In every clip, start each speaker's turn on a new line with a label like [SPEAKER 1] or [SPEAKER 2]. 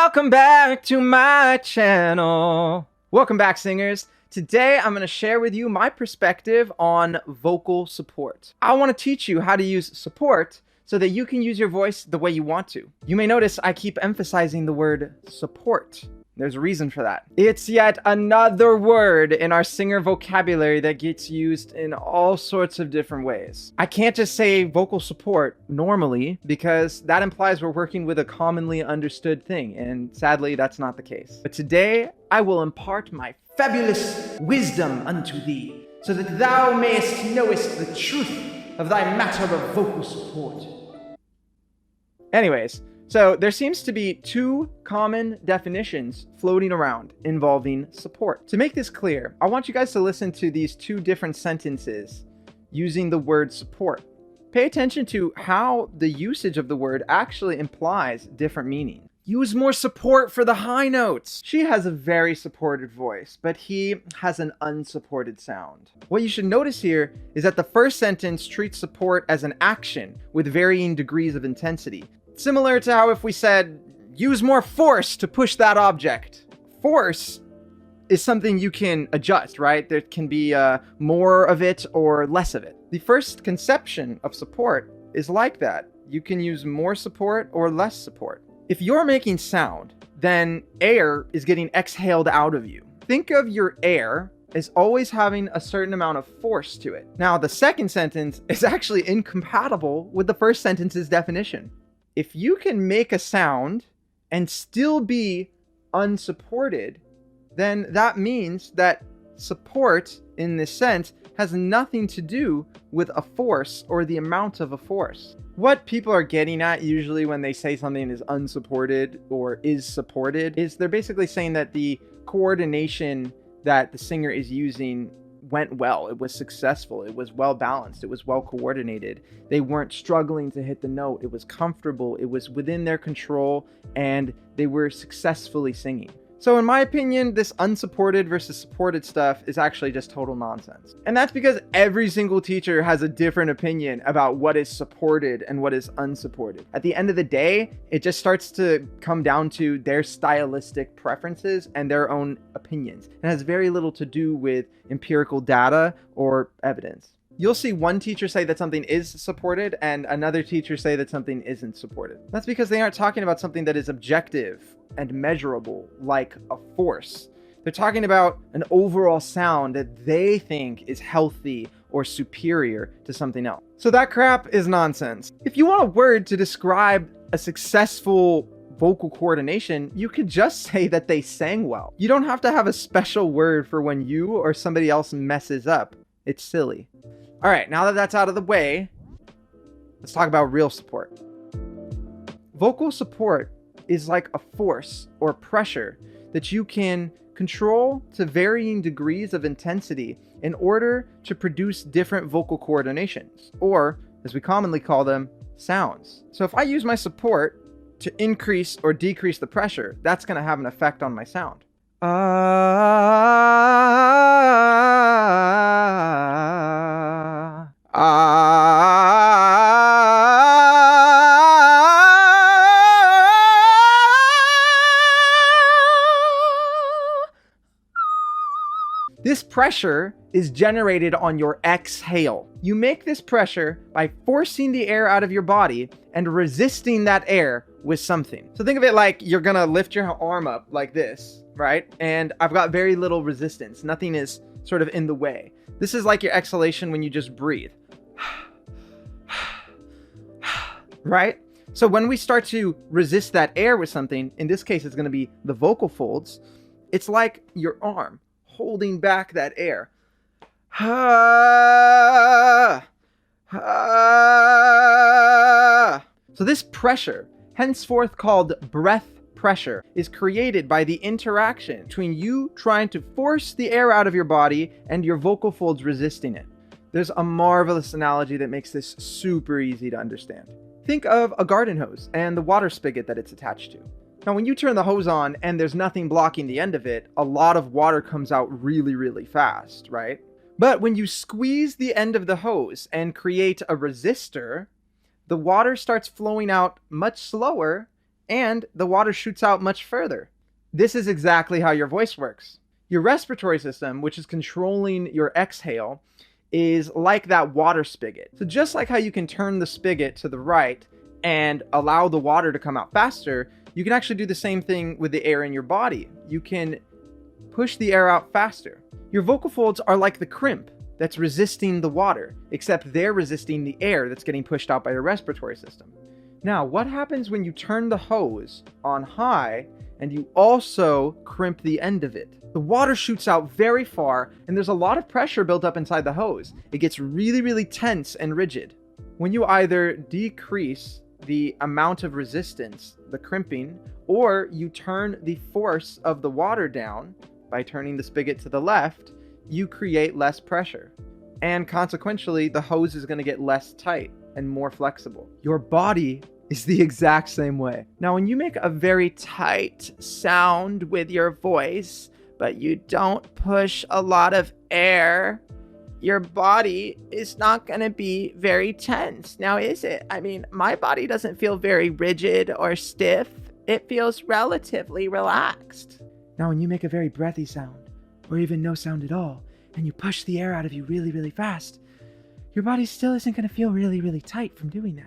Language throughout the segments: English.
[SPEAKER 1] Welcome back to my channel. Welcome back, singers. Today, I'm going to share with you my perspective on vocal support. I want to teach you how to use support so that you can use your voice the way you want to. You may notice I keep emphasizing the word support. There's a reason for that. It's yet another word in our singer vocabulary that gets used in all sorts of different ways. I can't just say vocal support normally because that implies we're working with a commonly understood thing, and sadly that's not the case. But today I will impart my fabulous wisdom unto thee, so that thou mayest knowest the truth of thy matter of vocal support. Anyways, so there seems to be two common definitions floating around involving support. To make this clear, I want you guys to listen to these two different sentences using the word support. Pay attention to how the usage of the word actually implies different meanings. Use more support for the high notes. She has a very supported voice, but he has an unsupported sound. What you should notice here is that the first sentence treats support as an action with varying degrees of intensity. Similar to how if we said, use more force to push that object. Force is something you can adjust, right? There can be more of it or less of it. The first conception of support is like that. You can use more support or less support. If you're making sound, then air is getting exhaled out of you. Think of your air as always having a certain amount of force to it. Now, the second sentence is actually incompatible with the first sentence's definition. If you can make a sound and still be unsupported, then that means that support in this sense has nothing to do with a force or the amount of a force. What people are getting at usually when they say something is unsupported or is supported is they're basically saying that the coordination that the singer is using went well. It was successful. It was well balanced. It was well coordinated. They weren't struggling to hit the note. It was comfortable. It was within their control, and they were successfully singing. So in my opinion, this unsupported versus supported stuff is actually just total nonsense. And that's because every single teacher has a different opinion about what is supported and what is unsupported. At the end of the day, it just starts to come down to their stylistic preferences and their own opinions. It has very little to do with empirical data or evidence. You'll see one teacher say that something is supported and another teacher say that something isn't supported. That's because they aren't talking about something that is objective and measurable, like a force. They're talking about an overall sound that they think is healthy or superior to something else. So that crap is nonsense. If you want a word to describe a successful vocal coordination, you could just say that they sang well. You don't have to have a special word for when you or somebody else messes up. It's silly. All right, now that that's out of the way, let's talk about real support. Vocal support is like a force or pressure that you can control to varying degrees of intensity in order to produce different vocal coordinations, or as we commonly call them, sounds. So if I use my support to increase or decrease the pressure, that's going to have an effect on my sound. This pressure is generated on your exhale. You make this pressure by forcing the air out of your body and resisting that air with something. So think of it like you're gonna lift your arm up like this, right? And I've got very little resistance. Nothing is sort of in the way. This is like your exhalation when you just breathe. Right? So when we start to resist that air with something, in this case it's gonna be the vocal folds, it's like your arm holding back that air. So this pressure, henceforth called breath pressure, is created by the interaction between you trying to force the air out of your body and your vocal folds resisting it. There's a marvelous analogy that makes this super easy to understand. Think of a garden hose and the water spigot that it's attached to. Now, when you turn the hose on and there's nothing blocking the end of it, a lot of water comes out really, really fast, right? But when you squeeze the end of the hose and create a resistor, the water starts flowing out much slower and the water shoots out much further. This is exactly how your voice works. Your respiratory system, which is controlling your exhale, is like that water spigot. So just like how you can turn the spigot to the right and allow the water to come out faster, you can actually do the same thing with the air in your body. You can push the air out faster. Your vocal folds are like the crimp that's resisting the water, except they're resisting the air that's getting pushed out by your respiratory system. Now, what happens when you turn the hose on high and you also crimp the end of it? The water shoots out very far and there's a lot of pressure built up inside the hose. It gets really, really tense and rigid. When you either decrease the amount of resistance, the crimping, or you turn the force of the water down by turning the spigot to the left, you create less pressure. And consequentially, the hose is going to get less tight and more flexible. Your body is the exact same way. Now, when you make a very tight sound with your voice, but you don't push a lot of air, your body is not going to be very tense. Now, is it? I mean, my body doesn't feel very rigid or stiff. It feels relatively relaxed. Now, when you make a very breathy sound, or even no sound at all, and you push the air out of you really, really fast, your body still isn't going to feel really, really tight from doing that.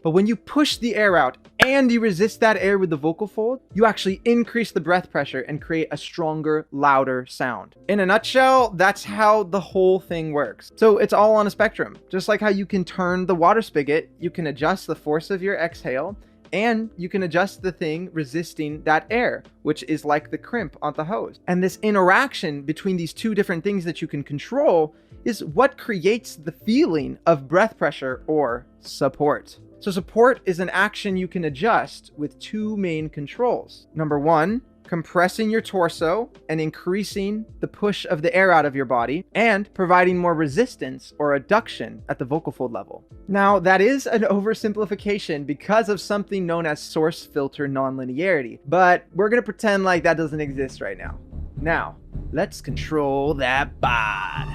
[SPEAKER 1] But when you push the air out and you resist that air with the vocal fold, you actually increase the breath pressure and create a stronger, louder sound. In a nutshell, that's how the whole thing works. So it's all on a spectrum. Just like how you can turn the water spigot, you can adjust the force of your exhale, and you can adjust the thing resisting that air, which is like the crimp on the hose. And this interaction between these two different things that you can control is what creates the feeling of breath pressure or support. So support is an action you can adjust with two main controls. Number one, compressing your torso and increasing the push of the air out of your body and providing more resistance or adduction at the vocal fold level. Now, that is an oversimplification because of something known as source filter nonlinearity, but we're going to pretend like that doesn't exist right now. Now, let's control that bod.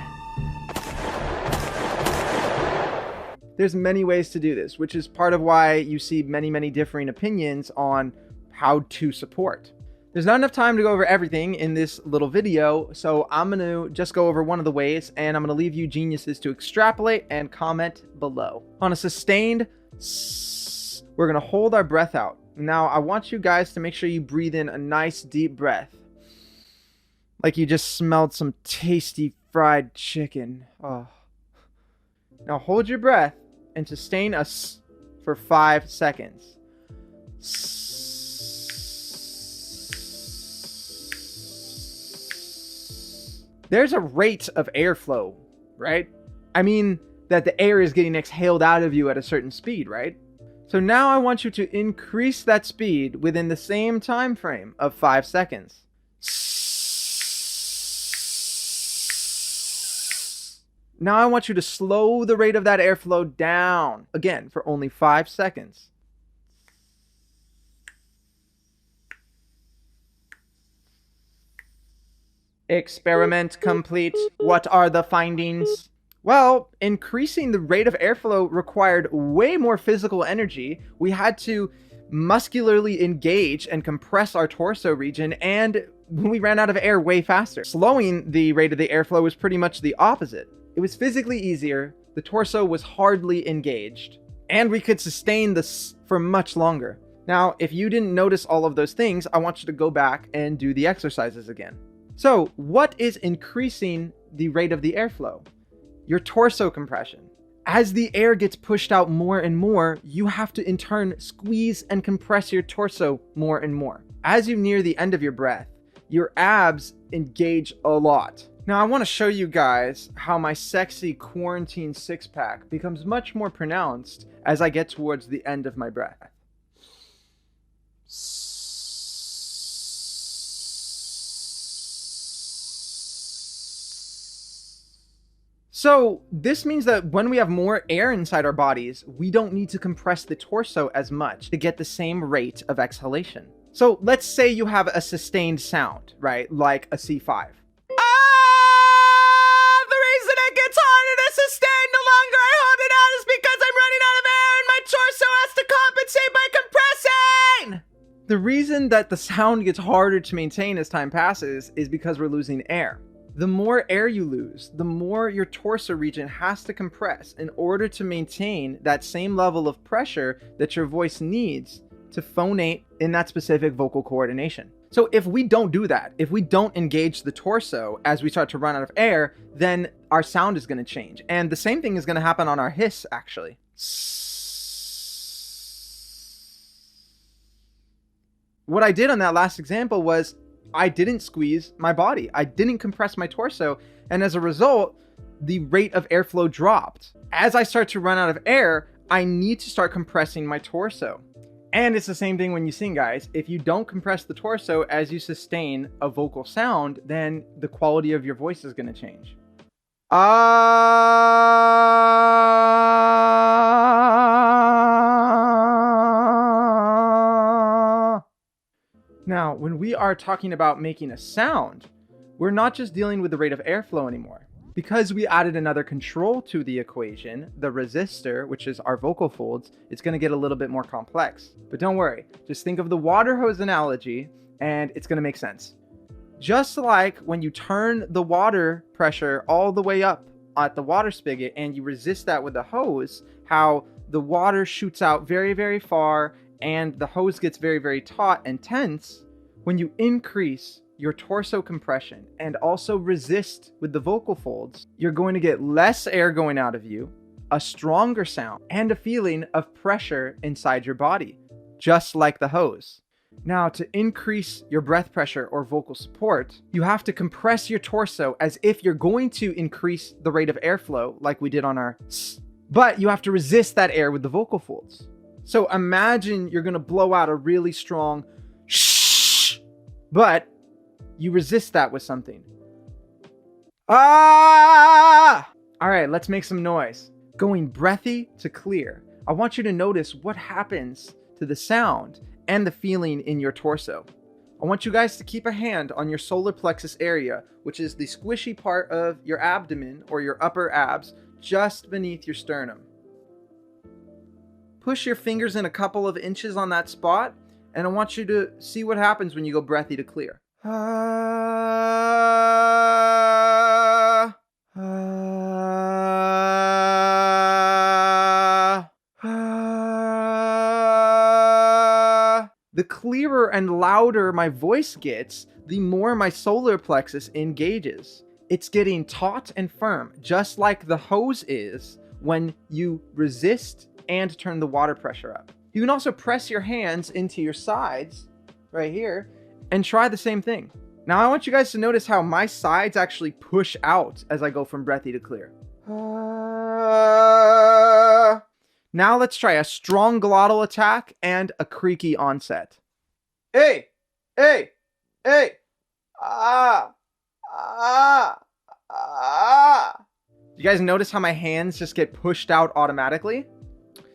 [SPEAKER 1] There's many ways to do this, which is part of why you see many differing opinions on how to support. There's not enough time to go over everything in this little video, so I'm going to just go over one of the ways, and I'm going to leave you geniuses to extrapolate and comment below. On a sustained S, we're going to hold our breath out. Now, I want you guys to make sure you breathe in a nice deep breath, like you just smelled some tasty fried chicken. Oh. Now hold your breath and sustain a S for 5 seconds. There's a rate of airflow, right? I mean that the air is getting exhaled out of you at a certain speed, right? So now I want you to increase that speed within the same time frame of 5 seconds. Now I want you to slow the rate of that airflow down, again, for only 5 seconds. Experiment complete. What are the findings? Well, increasing the rate of airflow required way more physical energy. We had to muscularly engage and compress our torso region, and we ran out of air way faster. Slowing the rate of the airflow was pretty much the opposite. It was physically easier, the torso was hardly engaged, and we could sustain this for much longer. Now, if you didn't notice all of those things, I want you to go back and do the exercises again. So, what is increasing the rate of the airflow? Your torso compression. As the air gets pushed out more and more, you have to in turn squeeze and compress your torso more and more. As you near the end of your breath, your abs engage a lot. Now I want to show you guys how my sexy quarantine six-pack becomes much more pronounced as I get towards the end of my breath. So this means that when we have more air inside our bodies, we don't need to compress the torso as much to get the same rate of exhalation. So let's say you have a sustained sound, right? Like a C5. The reason it gets harder to sustain the longer I hold it out is because I'm running out of air and my torso has to compensate by compressing! The reason that the sound gets harder to maintain as time passes is because we're losing air. The more air you lose, the more your torso region has to compress in order to maintain that same level of pressure that your voice needs to phonate in that specific vocal coordination. So if we don't do that, if we don't engage the torso as we start to run out of air, then our sound is going to change. And the same thing is going to happen on our hiss, actually. What I did on that last example was I didn't squeeze my body. I didn't compress my torso. And as a result, the rate of airflow dropped. As I start to run out of air, I need to start compressing my torso. And it's the same thing when you sing, guys. If you don't compress the torso as you sustain a vocal sound, then the quality of your voice is going to change. Now, when we are talking about making a sound, we're not just dealing with the rate of airflow anymore. Because we added another control to the equation, the resistor, which is our vocal folds, it's going to get a little bit more complex. But don't worry, just think of the water hose analogy and it's going to make sense. Just like when you turn the water pressure all the way up at the water spigot and you resist that with the hose, how the water shoots out very, very far and the hose gets very, very taut and tense. When you increase your torso compression and also resist with the vocal folds, you're going to get less air going out of you, a stronger sound, and a feeling of pressure inside your body, just like the hose. Now, to increase your breath pressure or vocal support, you have to compress your torso as if you're going to increase the rate of airflow like we did on our s, but you have to resist that air with the vocal folds. So imagine you're going to blow out a really strong shh, but you resist that with something. Ah! All right, let's make some noise. Going breathy to clear. I want you to notice what happens to the sound and the feeling in your torso. I want you guys to keep a hand on your solar plexus area, which is the squishy part of your abdomen or your upper abs just beneath your sternum. Push your fingers in a couple of inches on that spot, and I want you to see what happens when you go breathy to clear. The clearer and louder my voice gets, the more my solar plexus engages. It's getting taut and firm, just like the hose is when you resist and turn the water pressure up. You can also press your hands into your sides right here and try the same thing. Now I want you guys to notice how my sides actually push out as I go from breathy to clear. Now let's try a strong glottal attack and a creaky onset. Hey, hey, hey, ah, ah, ah. You guys notice how my hands just get pushed out automatically?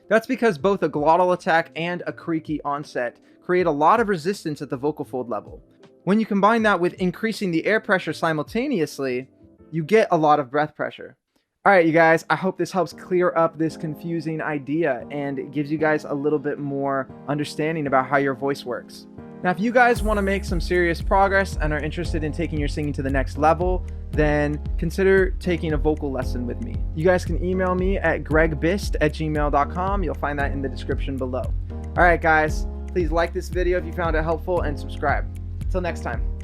[SPEAKER 1] That's because both a glottal attack and a creaky onset create a lot of resistance at the vocal fold level. When you combine that with increasing the air pressure simultaneously, you get a lot of breath pressure. All right, you guys, I hope this helps clear up this confusing idea and it gives you guys a little bit more understanding about how your voice works. Now, if you guys want to make some serious progress and are interested in taking your singing to the next level, then consider taking a vocal lesson with me. You guys can email me at gregbist@gmail.com. You'll find that in the description below. All right, guys, please like this video if you found it helpful and subscribe. Until next time.